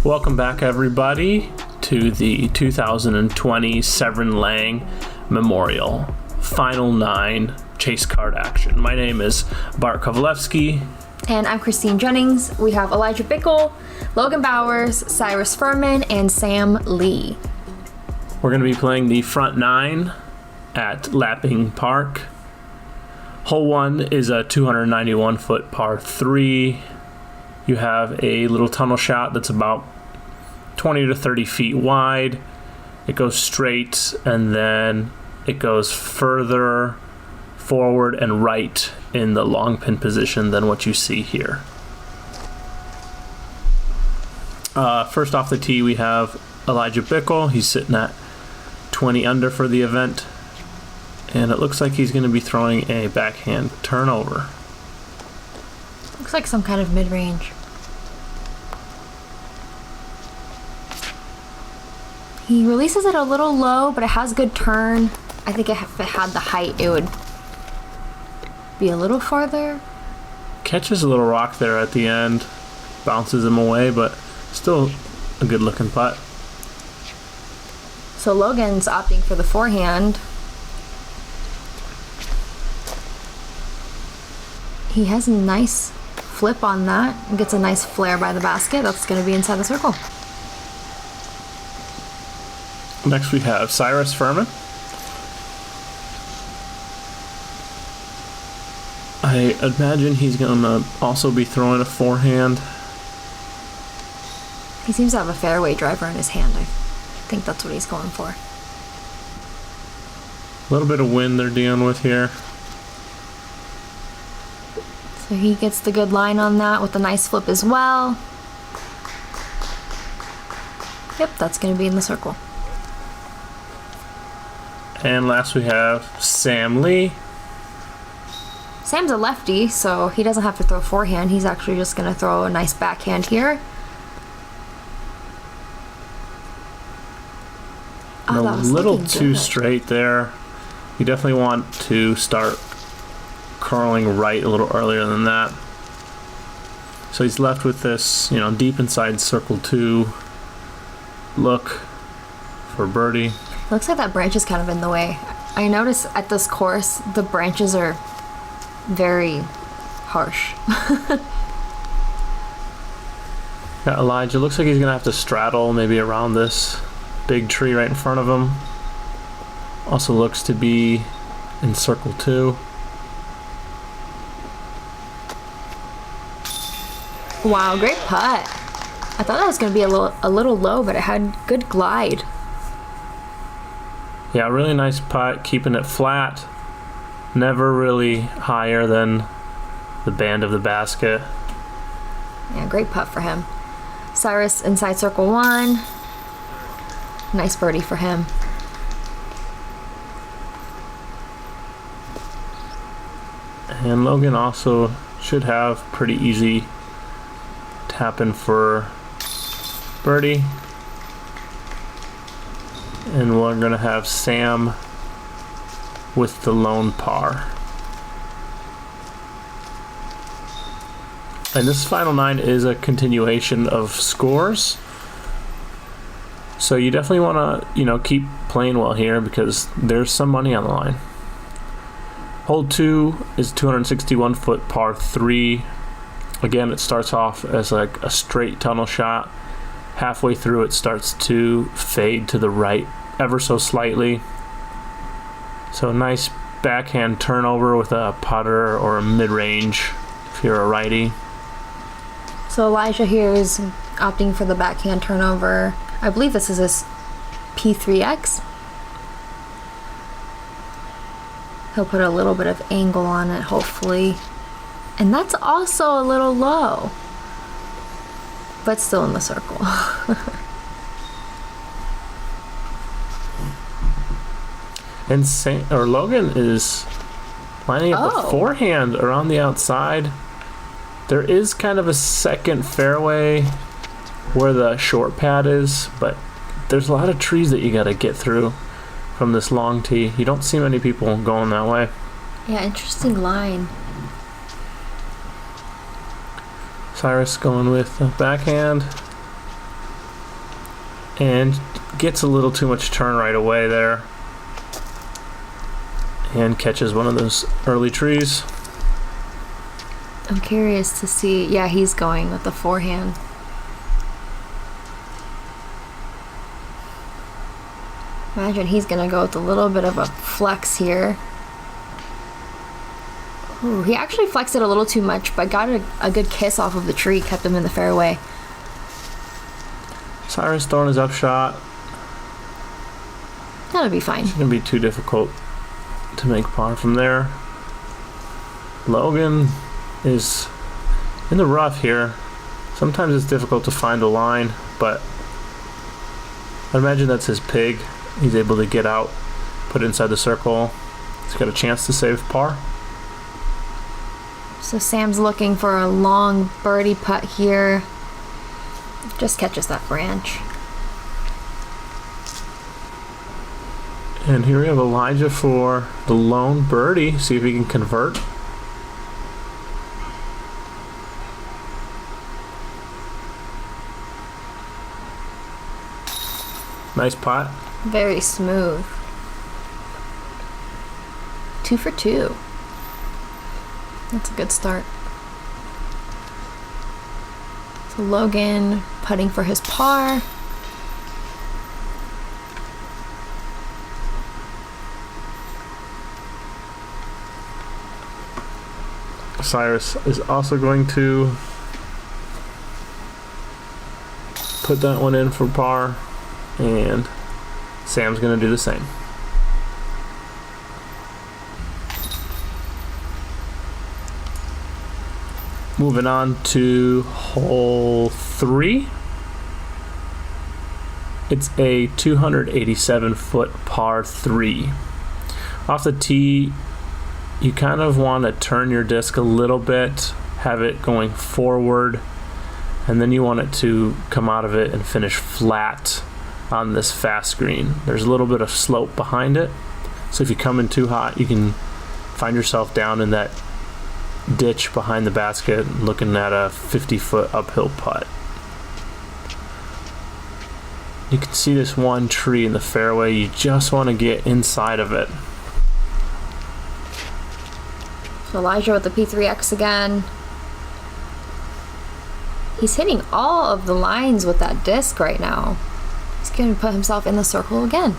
Welcome back, everybody, to the 2020 Severin Lang Memorial Final 9 Chase Card action. My name is Bart Kovalevsky. And I'm Christine Jennings. We have Elijah Bickel, Logan Bowers, Cyrus Fuhrman, and Sam Lee. We're going to be playing the front 9 at Lapping Park. Hole 1 is a 291-foot par 3. You have a little tunnel shot that's about 20 to 30 feet wide. It goes straight and then it goes further forward and right in the long pin position than what you see here. First off the tee we have Elijah Bickel. He's sitting at 20 under for the event. And it looks like he's going to be throwing a backhand turnover. Looks like some kind of mid-range. He releases it a little low, but it has good turn. I think if it had the height, it would be a little farther. Catches a little rock there at the end. Bounces him away, but still a good looking putt. So Logan's opting for the forehand. He has a nice flip on that and gets a nice flare by the basket. That's going to be inside the circle. Next we have Cyrus Fuhrman. I imagine he's going to also be throwing a forehand. He seems to have a fairway driver in his hand. I think that's what he's going for. A little bit of wind they're dealing with here. So he gets the good line on that with a nice flip as well. Yep, that's going to be in the circle. And last we have Sam Lee. Sam's a lefty, so he doesn't have to throw forehand. He's actually just going to throw a nice backhand here. A little too straight there. You definitely want to start curling right a little earlier than that. So he's left with this, deep inside circle 2 look for birdie. Looks like that branch is kind of in the way. I notice at this course, the branches are very harsh. Yeah, Elijah looks like he's going to have to straddle maybe around this big tree right in front of him. Also looks to be in circle 2. Wow, great putt. I thought that was going to be a little low, but it had good glide. Yeah, really nice putt, keeping it flat. Never really higher than the band of the basket. Yeah, great putt for him. Cyrus inside circle 1. Nice birdie for him. And Logan also should have pretty easy tapping for birdie. And we're going to have Sam with the lone par. And this final 9 is a continuation of scores. So you definitely want to, keep playing well here because there's some money on the line. Hole 2 is 261-foot par 3. Again, it starts off as like a straight tunnel shot. Halfway through, it starts to fade to the right ever so slightly. So nice backhand turnover with a putter or a mid-range if you're a righty. So Elijah here is opting for the backhand turnover. I believe this is his P3X. He'll put a little bit of angle on it, hopefully. And that's also a little low, but still in the circle. And Logan is lining up a forehand around the outside. There is kind of a second fairway where the short pad is, but there's a lot of trees that you got to get through from this long tee. You don't see many people going that way. Yeah, interesting line. Cyrus going with the backhand. And gets a little too much turn right away there. And catches one of those early trees. I'm curious to see. Yeah, he's going with the forehand. Imagine he's going to go with a little bit of a flex here. Ooh, he actually flexed it a little too much, but got a good kiss off of the tree, kept him in the fairway. Cyrus throwing his upshot. That'll be fine. Shouldn't be too difficult to make par from there. Logan is in the rough here. Sometimes it's difficult to find a line, but I imagine that's his pig. He's able to get out, put it inside the circle. He's got a chance to save par. So Sam's looking for a long birdie putt here. Just catches that branch. And here we have Elijah for the lone birdie. See if he can convert. Nice putt. Very smooth. 2 for 2. That's a good start. So Logan putting for his par. Cyrus is also going to put that one in for par, and Sam's going to do the same. Moving on to hole 3. It's a 287-foot par 3. Off the tee, you kind of want to turn your disc a little bit, have it going forward, and then you want it to come out of it and finish flat on this fast green. There's a little bit of slope behind it, so if you come in too hot, you can find yourself down in that ditch behind the basket looking at a 50-foot uphill putt. You can see this one tree in the fairway. You just want to get inside of it. So Elijah with the P3X again. He's hitting all of the lines with that disc right now. He's going to put himself in the circle again.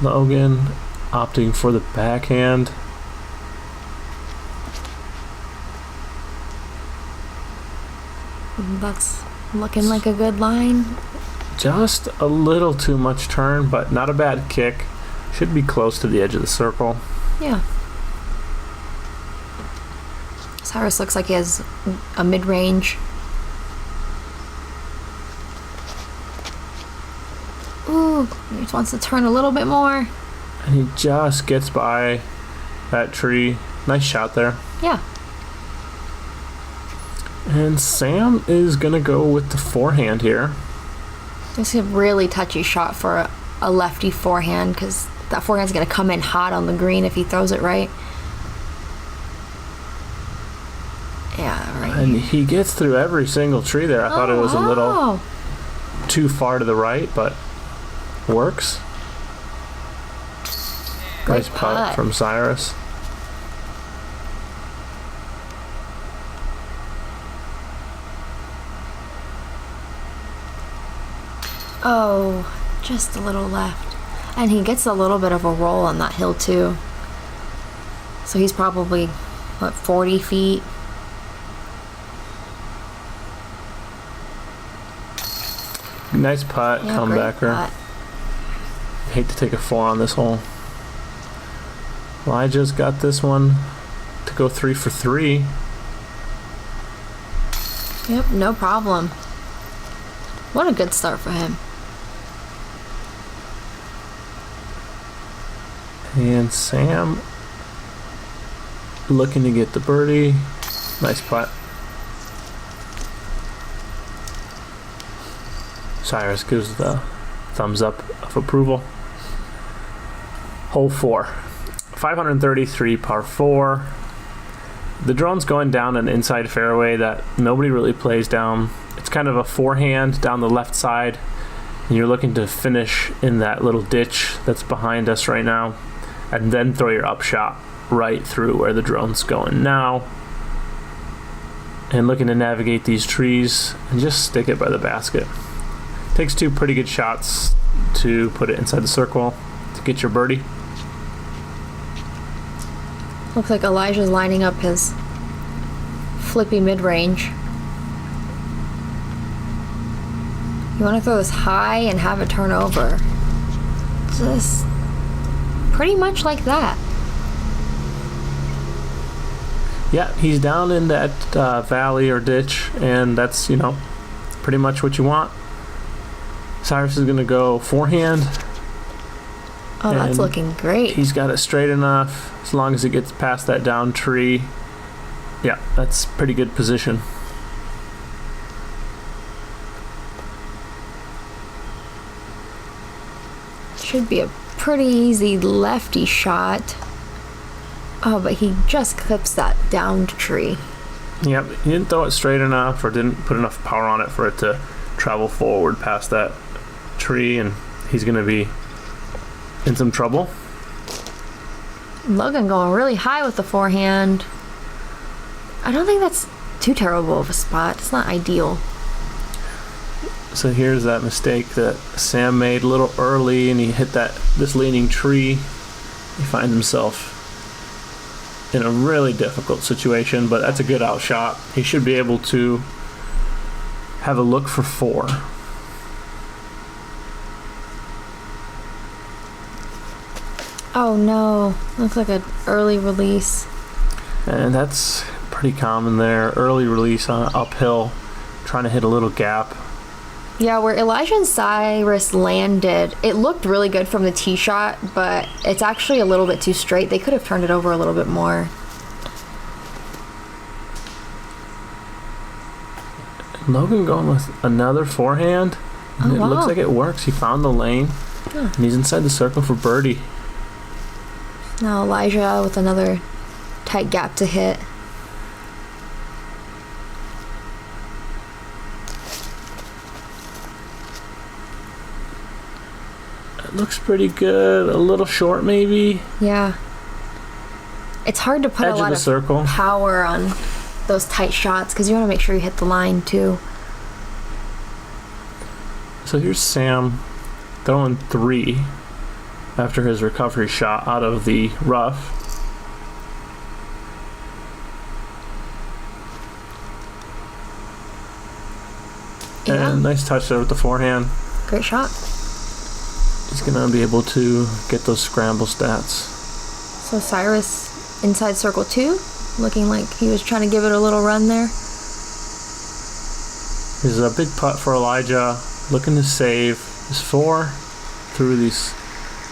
Logan opting for the backhand. That's looking like a good line. Just a little too much turn, but not a bad kick. Should be close to the edge of the circle. Yeah. Cyrus looks like he has a mid-range. Ooh, he just wants to turn a little bit more. And he just gets by that tree. Nice shot there. Yeah. And Sam is going to go with the forehand here. This is a really touchy shot for a lefty forehand because that forehand's going to come in hot on the green if he throws it right. Yeah, right. And he gets through every single tree there. I thought it was a little too far to the right, but works. Nice putt from Cyrus. Oh, just a little left. And he gets a little bit of a roll on that hill too. So he's probably, what, 40 feet? Nice putt, Yeah, comebacker. Hate to take a 4 on this hole. Elijah's got this one to go 3 for 3. Yep, no problem. What a good start for him. And Sam looking to get the birdie. Nice putt. Cyrus gives the thumbs up of approval. Hole 4. 533 par 4. The drone's going down an inside fairway that nobody really plays down. It's kind of a forehand down the left side, and you're looking to finish in that little ditch that's behind us right now, and then throw your upshot right through where the drone's going now, and looking to navigate these trees and just stick it by the basket. Takes 2 pretty good shots to put it inside the circle to get your birdie. Looks like Elijah's lining up his flippy mid-range. You want to throw this high and have it turn over. Just pretty much like that. Yeah, he's down in that valley or ditch, and that's, pretty much what you want. Cyrus is going to go forehand. Oh, that's looking great. He's got it straight enough as long as it gets past that down tree. Yeah, that's pretty good position. Should be a pretty easy lefty shot. Oh, but he just clips that downed tree. Yep, he didn't throw it straight enough or didn't put enough power on it for it to travel forward past that tree, and he's going to be in some trouble. Logan going really high with the forehand. I don't think that's too terrible of a spot. It's not ideal. So here's that mistake that Sam made a little early, and he hit this leaning tree. He finds himself in a really difficult situation, but that's a good outshot. He should be able to have a look for 4. Oh no, looks like an early release. And that's pretty common there. Early release on uphill, trying to hit a little gap. Yeah, where Elijah and Cyrus landed, it looked really good from the tee shot, but it's actually a little bit too straight. They could have turned it over a little bit more. Logan going with another forehand. And it looks like it works. He found the lane, and he's inside the circle for birdie. Now Elijah with another tight gap to hit. It looks pretty good. A little short, maybe. Yeah. It's hard to put Edge a lot of the circle. Power on those tight shots because you want to make sure you hit the line too. So here's Sam throwing 3 after his recovery shot out of the rough. Yeah. And nice touch there with the forehand. Great shot. He's going to be able to get those scramble stats. So Cyrus inside circle 2, looking like he was trying to give it a little run there. Here's a big putt for Elijah, looking to save his 4 through these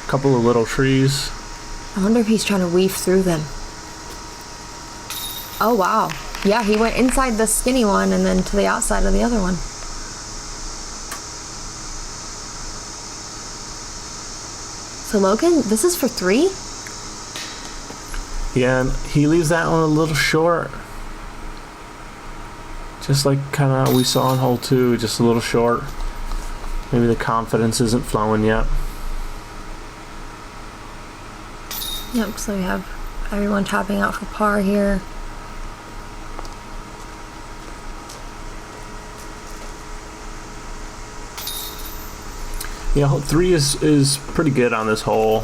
couple of little trees. I wonder if he's trying to weave through them. Oh wow. Yeah, he went inside the skinny one and then to the outside of the other one. So Logan, this is for 3? Yeah, and he leaves that one a little short. Just like kind of we saw in hole 2, just a little short. Maybe the confidence isn't flowing yet. Yep, so we have everyone topping out for par here. Yeah, hole 3 is pretty good on this hole.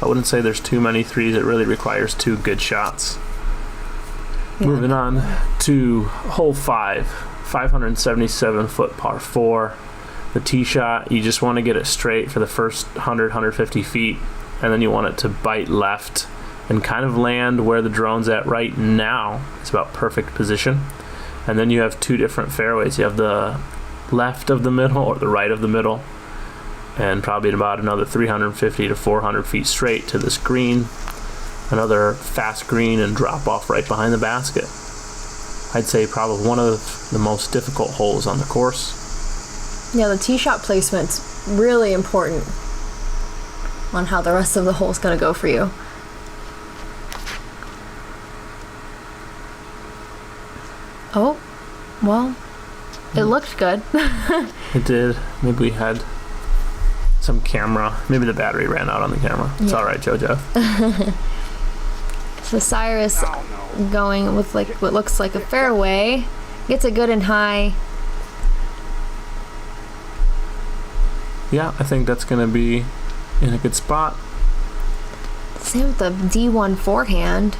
I wouldn't say there's too many 3s. It really requires 2 good shots. Yeah. Moving on to hole 5, 577-foot par 4. The tee shot, you just want to get it straight for the first 100, 150 feet, and then you want it to bite left and kind of land where the drone's at right now. It's about perfect position. And then you have 2 different fairways. You have the left of the middle or the right of the middle, and probably about another 350 to 400 feet straight to this green. Another fast green and drop off right behind the basket. I'd say probably one of the most difficult holes on the course. Yeah, the tee shot placement's really important on how the rest of the hole's going to go for you. Oh, well, it looked good. It did. Maybe we had some camera. Maybe the battery ran out on the camera. It's all right, JoJo. So Cyrus going with like what looks like a fairway. Gets it good and high. Yeah, I think that's going to be in a good spot. Same with the D1 forehand.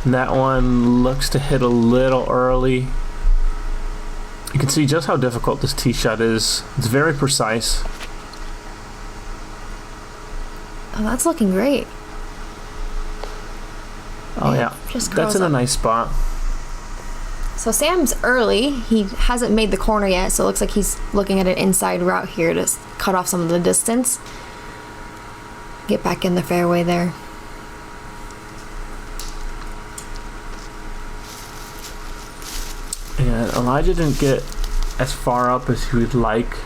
And that one looks to hit a little early. You can see just how difficult this tee shot is. It's very precise. Oh, that's looking great. Oh yeah, Just that's in a up. nice spot. So Sam's early. He hasn't made the corner yet, so it looks like he's looking at an inside route here to cut off some of the distance. Get back in the fairway there. And Elijah didn't get as far up as he would like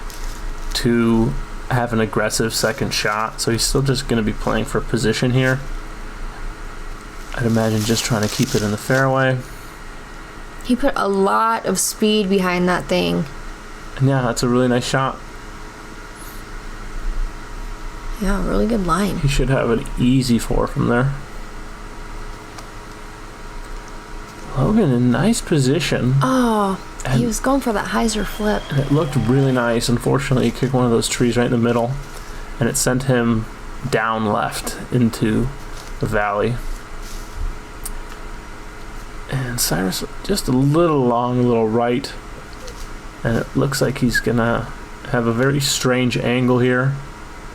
to have an aggressive second shot, so he's still just going to be playing for position here. I'd imagine just trying to keep it in the fairway. He put a lot of speed behind that thing. And yeah, that's a really nice shot. Yeah, really good line. He should have an easy 4 from there. Logan in nice position. Oh, he was going for that hyzer flip. And it looked really nice. Unfortunately, he kicked one of those trees right in the middle, and it sent him down left into the valley. And Cyrus just a little long, a little right, and it looks like he's gonna have a very strange angle here.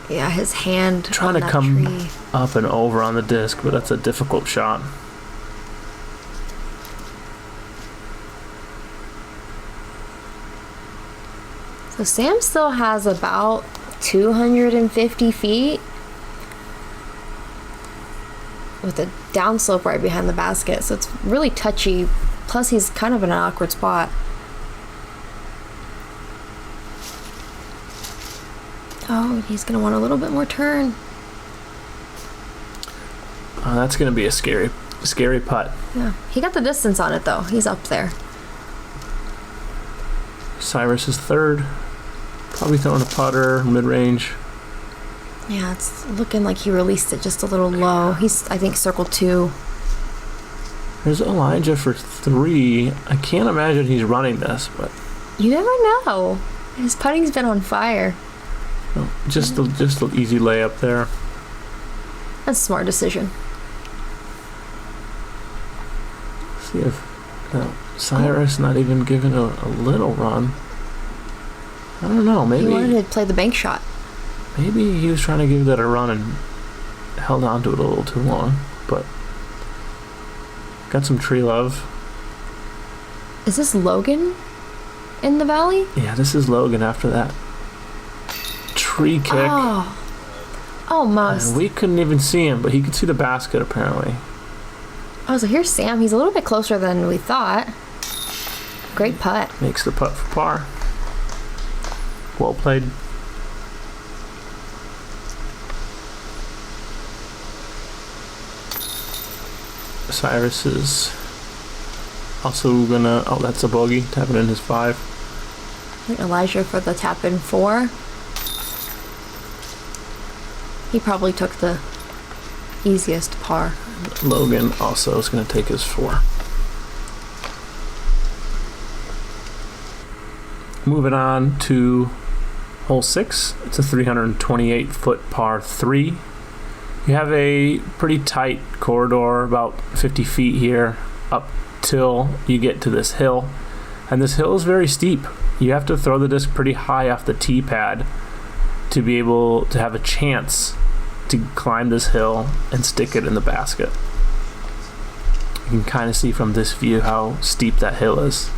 Yeah, his hand Trying on to that come tree. up and over on the disc, but that's a difficult shot. So Sam still has about 250 feet with a downslope right behind the basket, so it's really touchy. Plus, he's kind of in an awkward spot. Oh, he's gonna want a little bit more turn. That's gonna be a scary putt. Yeah, he got the distance on it though. He's up there. Cyrus is third. Probably throwing a putter, mid-range. Yeah, it's looking like he released it just a little low. He's, I think, circle 2. There's Elijah for 3. I can't imagine he's running this, but You never know. His putting's been on fire. no, just an easy layup there. That's a smart decision. See if Cyrus not even giving a little run. I don't know. He wanted Maybe to play the bank shot. he was trying to give that a run and held on to it a little too long. But got some tree love. Is this Logan in the valley? Yeah, this is Logan after that tree kick. Oh, almost. And we couldn't even see him, but he could see the basket apparently. Oh, so here's Sam. He's a little bit closer than we thought. Great putt. Makes the putt for par. Well played. Cyrus is also gonna... Oh, that's a bogey. Tapping in his 5. I think Elijah for the tap in 4. He probably took the easiest par. Logan also is gonna take his 4. Moving on to hole 6. It's a 328-foot par 3. You have a pretty tight corridor, about 50 feet here, up till you get to this hill. And this hill is very steep. You have to throw the disc pretty high off the tee pad to be able to have a chance to climb this hill and stick it in the basket. You can kind of see from this view how steep that hill is.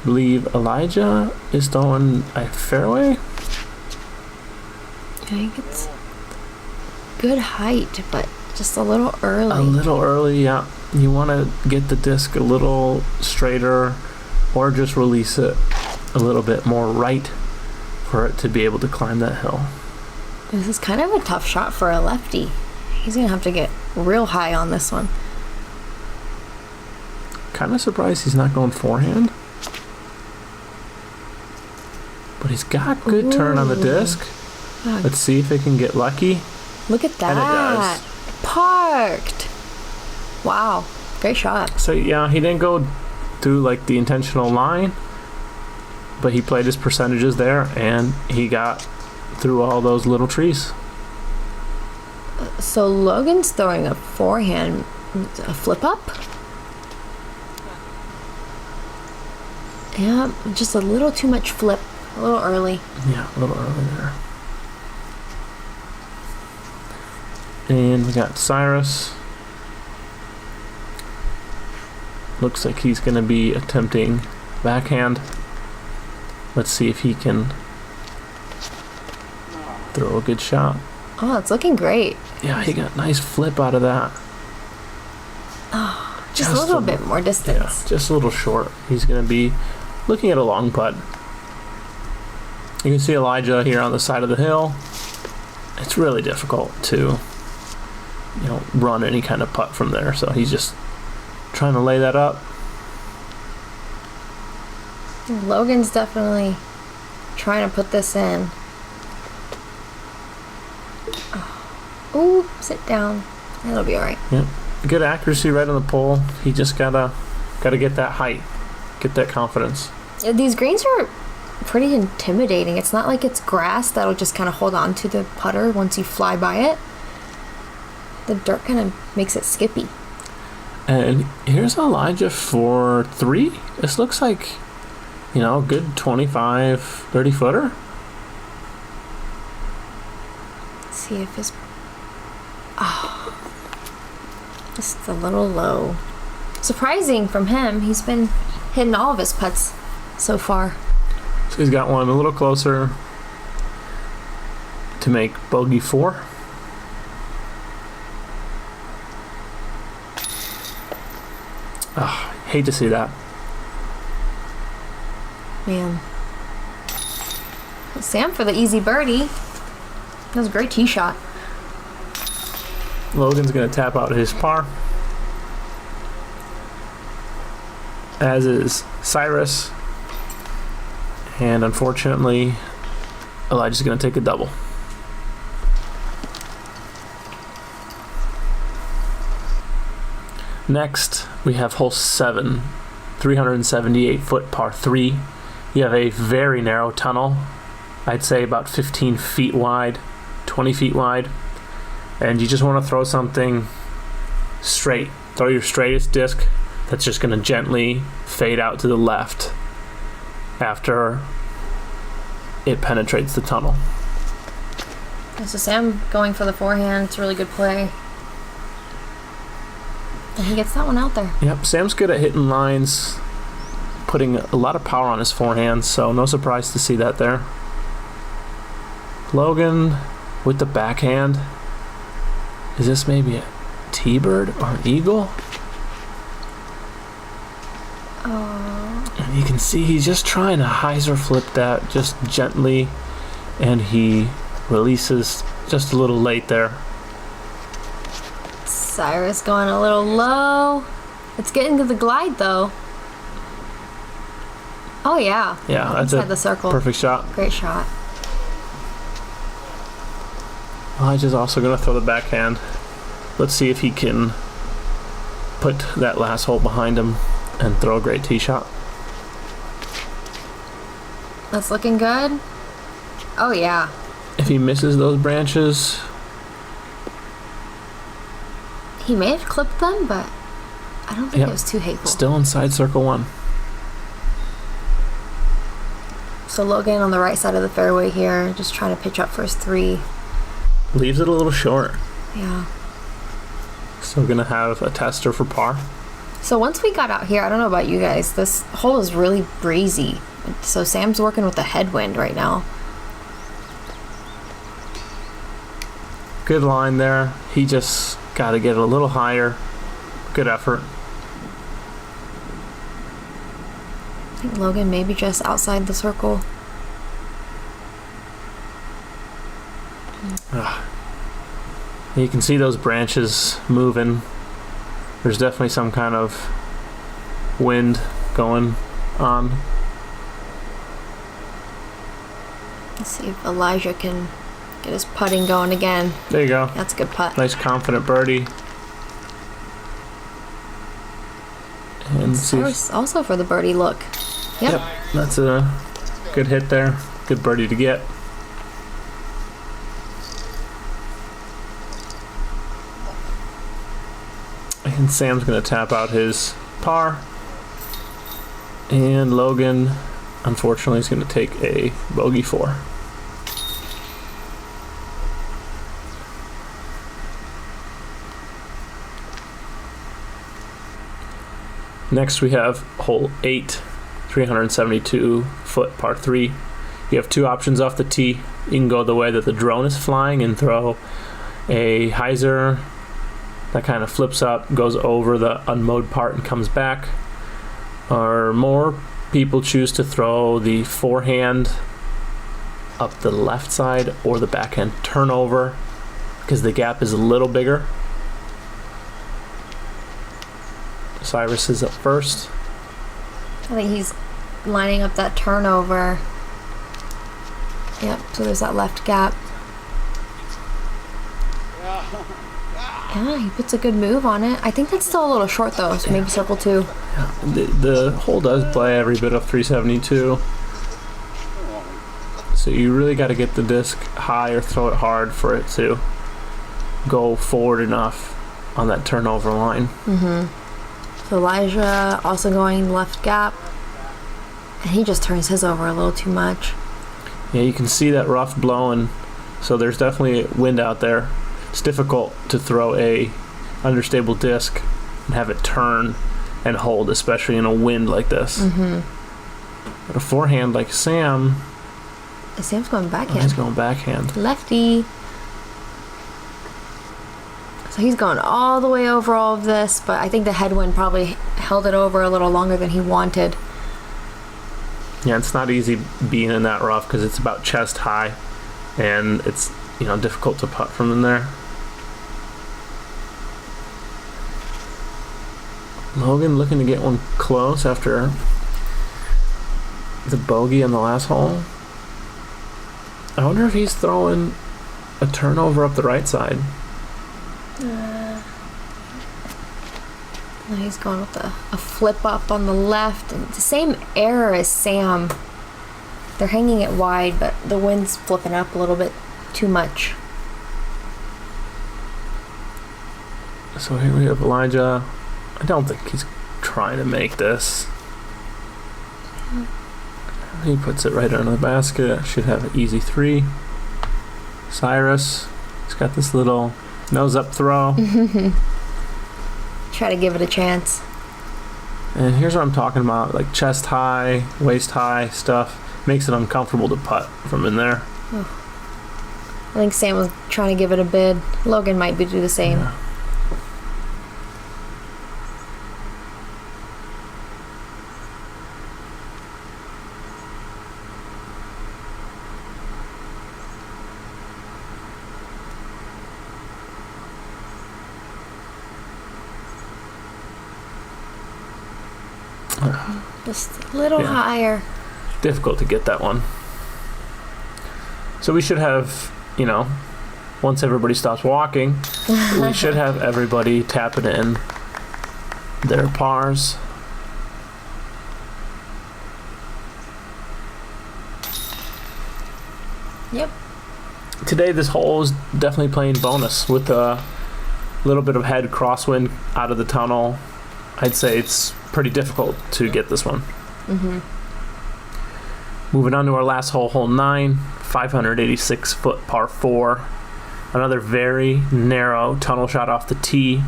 I believe Elijah is throwing a fairway. I think it's good height, but just a little early. A little early, yeah. You want to get the disc a little straighter or just release it a little bit more right for it to be able to climb that hill. This is kind of a tough shot for a lefty. He's gonna have to get real high on this one. Kind of surprised he's not going forehand. But he's got good turn on the disc. Let's see if it can get lucky. Look at that. And it does. Parked. Wow. Great shot. So yeah, he didn't go through like the intentional line, but he played his percentages there and he got through all those little trees. So Logan's throwing a forehand, a flip up. Yeah, just a little too much flip, a little early. Yeah, a little early there. And we got Cyrus. Looks like he's going to be attempting backhand. Let's see if he can throw a good shot. Oh, it's looking great. Yeah, he got a nice flip out of that. Oh, just a little bit more distance. Yeah, just a little short. He's going to be looking at a long putt. You can see Elijah here on the side of the hill. It's really difficult to, run any kind of putt from there. So he's just trying to lay that up. Logan's definitely trying to put this in. Oh, sit down. It'll be all right. Yep. Good accuracy right on the pole. He just gotta get that height, get that confidence. These greens are pretty intimidating. It's not like it's grass that'll just kind of hold on to the putter once you fly by it. The dirt kind of makes it skippy. And here's Elijah for 3. This looks like, a good 25, 30 footer. Let's see if his... just a little low. Surprising from him. He's been hitting all of his putts so far. So he's got one a little closer to make bogey 4. Hate to see that. Man. Sam for the easy birdie. That was a great tee shot. Logan's going to tap out his par. As is Cyrus. And unfortunately, Elijah's going to take a double. Next, we have hole 7, 378-foot par 3. You have a very narrow tunnel. I'd say about 15 feet wide, 20 feet wide. And you just want to throw something straight. Throw your straightest disc that's just going to gently fade out to the left after it penetrates the tunnel. So Sam going for the forehand. It's a really good play. And he gets that one out there. Yep, Sam's good at hitting lines, putting a lot of power on his forehand, so no surprise to see that there. Logan with the backhand. Is this maybe a T-bird or an eagle? Oh. And you can see he's just trying to hyzer flip that just gently, and he releases just a little late there. Cyrus going a little low. It's getting to the glide though. Oh yeah. Yeah, that's inside the circle. Perfect shot. Great shot. Elijah's also going to throw the backhand. Let's see if he can put that last hole behind him and throw a great tee shot. That's looking good. Oh yeah. If he misses those branches, he may have clipped them, but I don't think it was too hateful. Still inside circle 1. So Logan on the right side of the fairway here, just trying to pitch up for his 3. Leaves it a little short. Yeah. Still gonna have a tester for par. So once we got out here, I don't know about you guys, this hole is really breezy. So Sam's working with the headwind right now. Good line there. He just got to get a little higher. Good effort. I think Logan maybe just outside the circle. You can see those branches moving. There's definitely some kind of wind going on. Let's see if Elijah can get his putting going again. There you go. That's a good putt. Nice confident birdie. And see Also for the birdie look. Yep. That's a good hit there. Good birdie to get. And Sam's going to tap out his par. And Logan, unfortunately, is going to take a bogey 4. Next we have hole 8, 372-foot par 3. You have 2 options off the tee. You can go the way that the drone is flying and throw a hyzer that kind of flips up, goes over the unmowed part and comes back. Or more people choose to throw the forehand up the left side or the backhand turnover because the gap is a little bigger. Cyrus is up first. I think he's lining up that turnover. Yep, so there's that left gap. Yeah, he puts a good move on it. I think that's still a little short though, so maybe circle 2. Yeah, the hole does play every bit of 372. So you really got to get the disc high or throw it hard for it to go forward enough on that turnover line. So Elijah also going left gap. And he just turns his over a little too much. Yeah, you can see that rough blowing. So there's definitely wind out there. It's difficult to throw a understable disc and have it turn and hold, especially in a wind like this. But a forehand like Sam... Sam's going backhand. Oh, he's going backhand. Lefty. So he's gone all the way over all of this, but I think the headwind probably held it over a little longer than he wanted. Yeah, it's not easy being in that rough because it's about chest high, and it's difficult to putt from in there. Logan looking to get one close after the bogey on the last hole. I wonder if he's throwing a turnover up the right side. He's going with a flip up on the left, and it's the same error as Sam. They're hanging it wide, but the wind's flipping up a little bit too much. So here we have Elijah. I don't think he's trying to make this. He puts it right under the basket. Should have an easy 3. Cyrus, he's got this little nose up throw. Try to give it a chance. And here's what I'm talking about, like chest high, waist high stuff. Makes it uncomfortable to putt from in there. I think Sam was trying to give it a bid. Logan might do the same. Yeah. Just a little higher. Difficult to get that one. So we should have, once everybody stops walking, we should have everybody tapping in their pars. Yep. Today this hole is definitely playing bonus with a little bit of head crosswind out of the tunnel. I'd say it's pretty difficult to get this one. Moving on to our last hole, hole 9, 586-foot par 4. Another very narrow tunnel shot off the tee.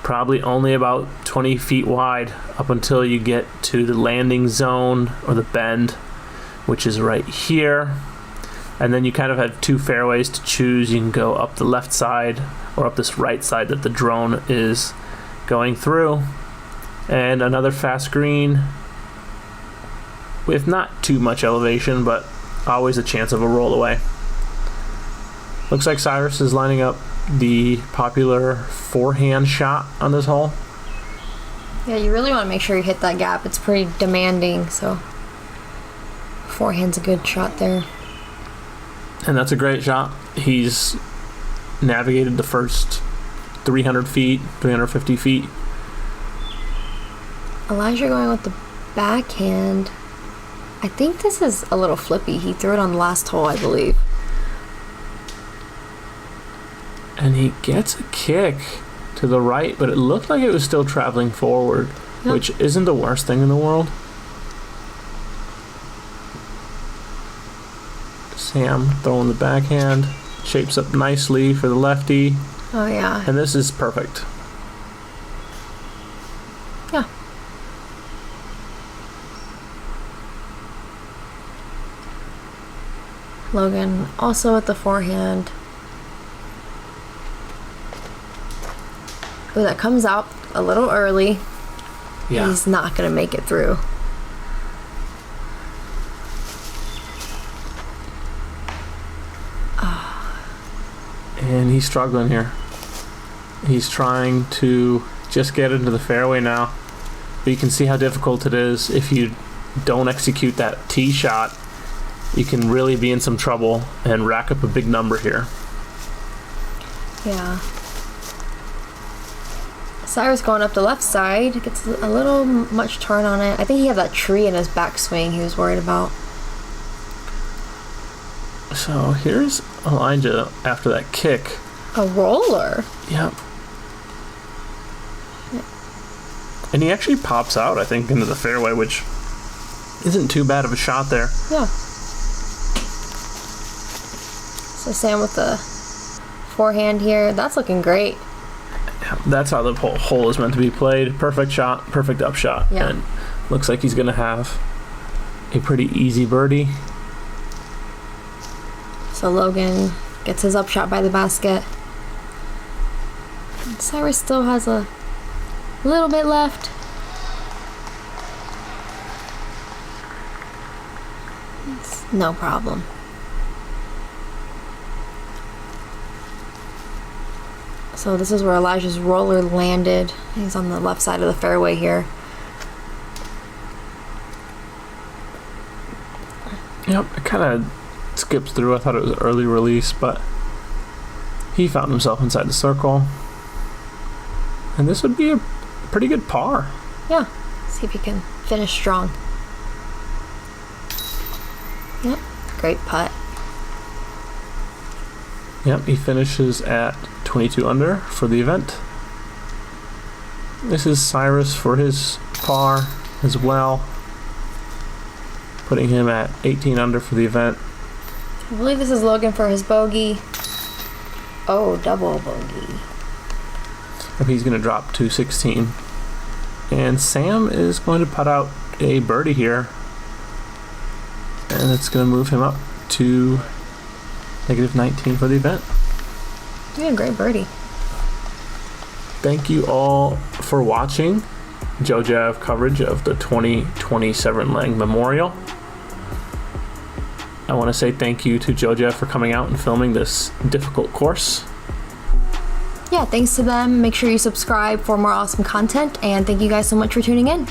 Probably only about 20 feet wide up until you get to the landing zone or the bend, which is right here. And then you kind of have 2 fairways to choose. You can go up the left side or up this right side that the drone is going through. And another fast green with not too much elevation, but always a chance of a roll away. Looks like Cyrus is lining up the popular forehand shot on this hole. Yeah, you really want to make sure you hit that gap. It's pretty demanding, so forehand's a good shot there. And that's a great shot. He's navigated the first 300 feet, 350 feet. Elijah going with the backhand. I think this is a little flippy. He threw it on the last hole, I believe. And he gets a kick to the right, but it looked like it was still traveling forward, Yep. which isn't the worst thing in the world. Sam throwing the backhand, shapes up nicely for the lefty, Oh, yeah. and this is perfect. Yeah. Logan also with the forehand. Ooh, that comes out a little early. Yeah. He's not going to make it through. And he's struggling here. He's trying to just get into the fairway now. But you can see how difficult it is. If you don't execute that tee shot, you can really be in some trouble and rack up a big number here. Yeah. Cyrus going up the left side. Gets a little much turn on it. I think he had that tree in his backswing he was worried about. So here's Elijah after that kick. A roller. Yep. And he actually pops out, I think, into the fairway, which isn't too bad of a shot there. Yeah. So Sam with the forehand here. That's looking great. That's how the hole is meant to be played. Perfect shot, perfect upshot. Yeah. And looks like he's going to have a pretty easy birdie. So Logan gets his upshot by the basket. And Cyrus still has a little bit left. It's no problem. So this is where Elijah's roller landed. He's on the left side of the fairway here. Yep, it kind of skips through. I thought it was early release, but he found himself inside the circle. And this would be a pretty good par. Yeah. See if he can finish strong. Yep. Great putt. Yep, he finishes at 22 under for the event. This is Cyrus for his par as well, putting him at 18 under for the event. I believe this is Logan for his bogey. Oh, double bogey. And he's going to drop to 16. And Sam is going to putt out a birdie here. And it's going to move him up to negative 19 for the event. Yeah, great birdie. Thank you all for watching JoJav coverage of the 2020 Seviren Lang Memorial. I want to say thank you to JoJav for coming out and filming this difficult course. Yeah, thanks to them. Make sure you subscribe for more awesome content, and thank you guys so much for tuning in.